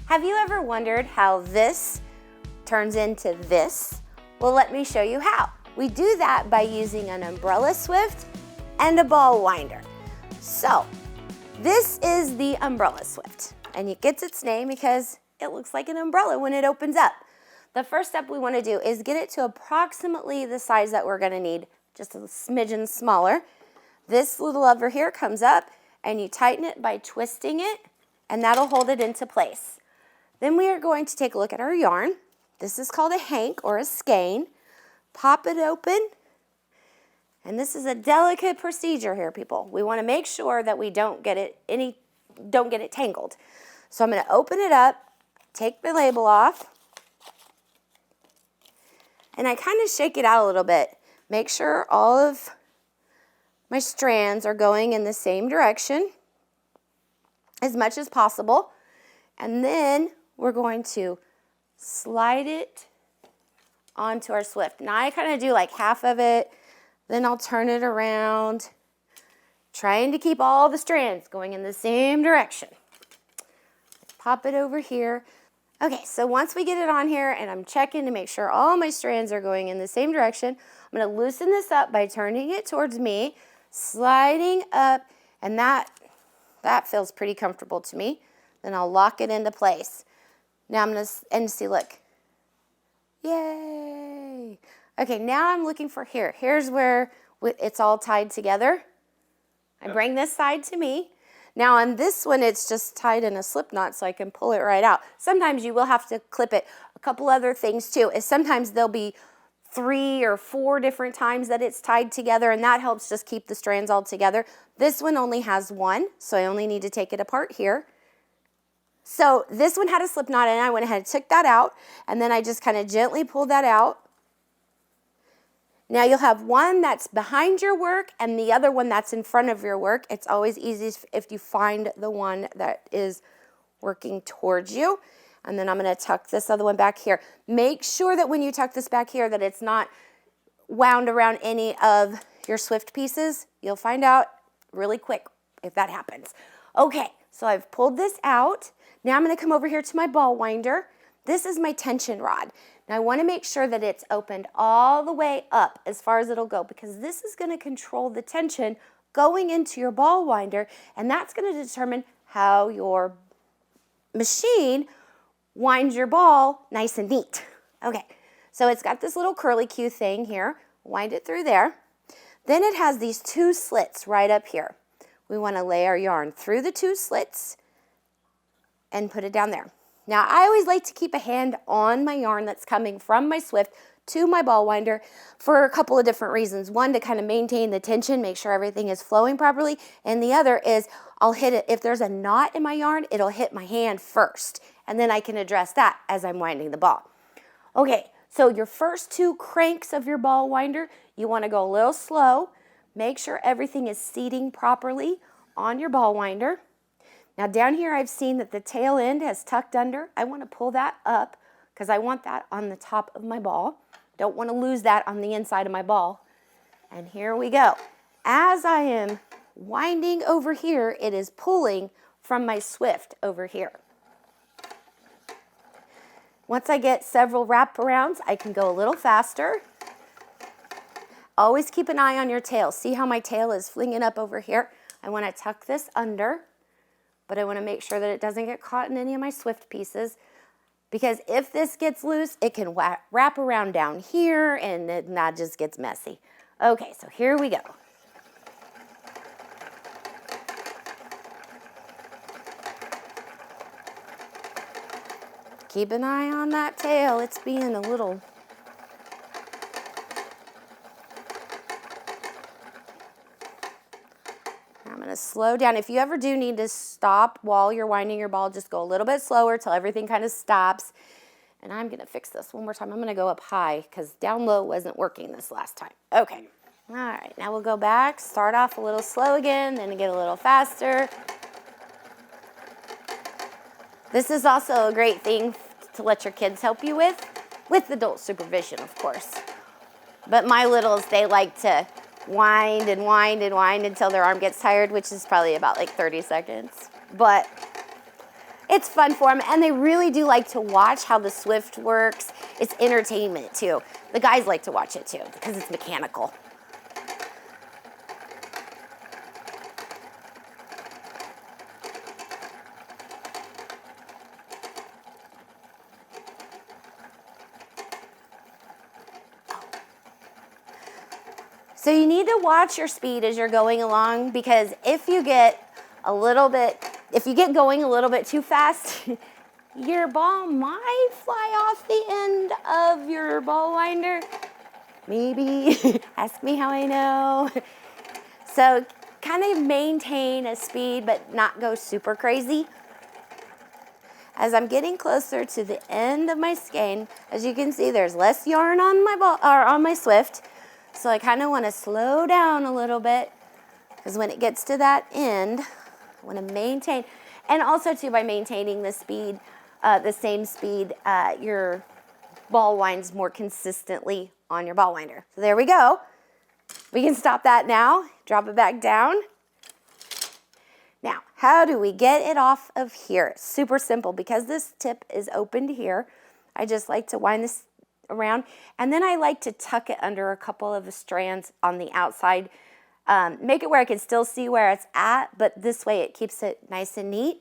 Have you ever wondered how this turns into this? Well, let me show you how. We do that by using an umbrella swift and a ball winder. So, this is the umbrella swift, and it gets its name because it looks like an umbrella when it opens up. The first step we want to do is get it to approximately the size that we're going to need, just a smidgen smaller. This little lever here comes up, and you tighten it by twisting it, and that'll hold it into place. Then we are going to take a look at our yarn. This is called a hank or a skein. Pop it open, and this is a delicate procedure here, people. We want to make sure that we don't get it tangled. So I'm going to open it up, take the label off, and I kind of shake it out a little bit. Make sure all of my strands are going in the same direction as much as possible. And then we're going to slide it onto our swift. Now I kind of do like half of it, then I'll turn it around, trying to keep all the strands going in the same direction. Pop it over here. Okay, so once we get it on here and I'm checking to make sure all my strands are going in the same direction, I'm going to loosen this up by turning it towards me, sliding up, and that feels pretty comfortable to me. Then I'll lock it into place. Now I'm going to, and see, look. Yay! Okay, now I'm looking for here. Here's where it's all tied together. I bring this side to me. Now on this one, it's just tied in a slip knot so I can pull it right out. Sometimes you will have to clip it. A couple other things too is sometimes there'll be 3 or 4 different times that it's tied together, and that helps just keep the strands all together. This one only has 1, so I only need to take it apart here. So this one had a slip knot in it. I went ahead and took that out, and then I just kind of gently pulled that out. Now you'll have one that's behind your work and the other one that's in front of your work. It's always easiest if you find the one that is working towards you. And then I'm going to tuck this other one back here. Make sure that when you tuck this back here that it's not wound around any of your swift pieces. You'll find out really quick if that happens. Okay, so I've pulled this out. Now I'm going to come over here to my ball winder. This is my tension rod. Now I want to make sure that it's opened all the way up as far as it'll go, because this is going to control the tension going into your ball winder, and that's going to determine how your machine winds your ball nice and neat. Okay, so it's got this little curly Q thing here. Wind it through there. Then it has these 2 slits right up here. We want to lay our yarn through the 2 slits and put it down there. Now, I always like to keep a hand on my yarn that's coming from my swift to my ball winder for a couple of different reasons. One, to kind of maintain the tension, make sure everything is flowing properly. And the other is I'll hit it. If there's a knot in my yarn, it'll hit my hand first. And then I can address that as I'm winding the ball. Okay, so your first 2 cranks of your ball winder, you want to go a little slow. Make sure everything is seating properly on your ball winder. Now down here I've seen that the tail end has tucked under. I want to pull that up because I want that on the top of my ball. Don't want to lose that on the inside of my ball. And here we go. As I am winding over here, it is pulling from my swift over here. Once I get several wraparounds, I can go a little faster. Always keep an eye on your tail. See how my tail is flinging up over here? I want to tuck this under, but I want to make sure that it doesn't get caught in any of my swift pieces, because if this gets loose, it can wrap around down here and then that just gets messy. Okay, so here we go. Keep an eye on that tail. It's being a little... I'm going to slow down. If you ever do need to stop while you're winding your ball, just go a little bit slower till everything kind of stops. And I'm going to fix this one more time. I'm going to go up high because down low wasn't working this last time. Okay. All right. Now we'll go back. Start off a little slow again, then get a little faster. This is also a great thing to let your kids help you with adult supervision, of course. But my littles, they like to wind and wind and wind until their arm gets tired, which is probably about like 30 seconds. But it's fun for them, and they really do like to watch how the Swift works. It's entertainment too. The guys like to watch it too because it's mechanical. So you need to watch your speed as you're going along, because if you get going a little bit too fast, your ball might fly off the end of your ball winder. Maybe. Ask me how I know. So kind of maintain a speed but not go super crazy. As I'm getting closer to the end of my skein, as you can see, there's less yarn on my ball or on my Swift. So I kind of want to slow down a little bit, because when it gets to that end, I want to maintain, and also too, by maintaining the speed, the same speed, your ball winds more consistently on your ball winder. So there we go. We can stop that now, drop it back down. Now, how do we get it off of here? It's super simple. Because this tip is opened here, I just like to wind this around, and then I like to tuck it under a couple of the strands on the outside. Make it where I can still see where it's at, but this way it keeps it nice and neat.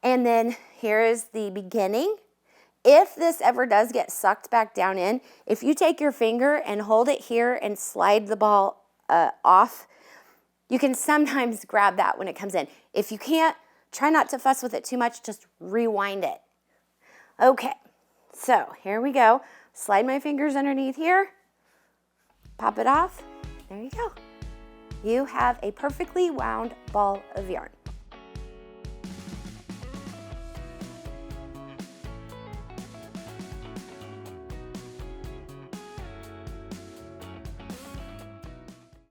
And then here is the beginning. If this ever does get sucked back down in, if you take your finger and hold it here and slide the ball off, you can sometimes grab that when it comes in. If you can't, try not to fuss with it too much, just rewind it. Okay, so here we go. Slide my fingers underneath here, pop it off, there you go. You have a perfectly wound ball of yarn.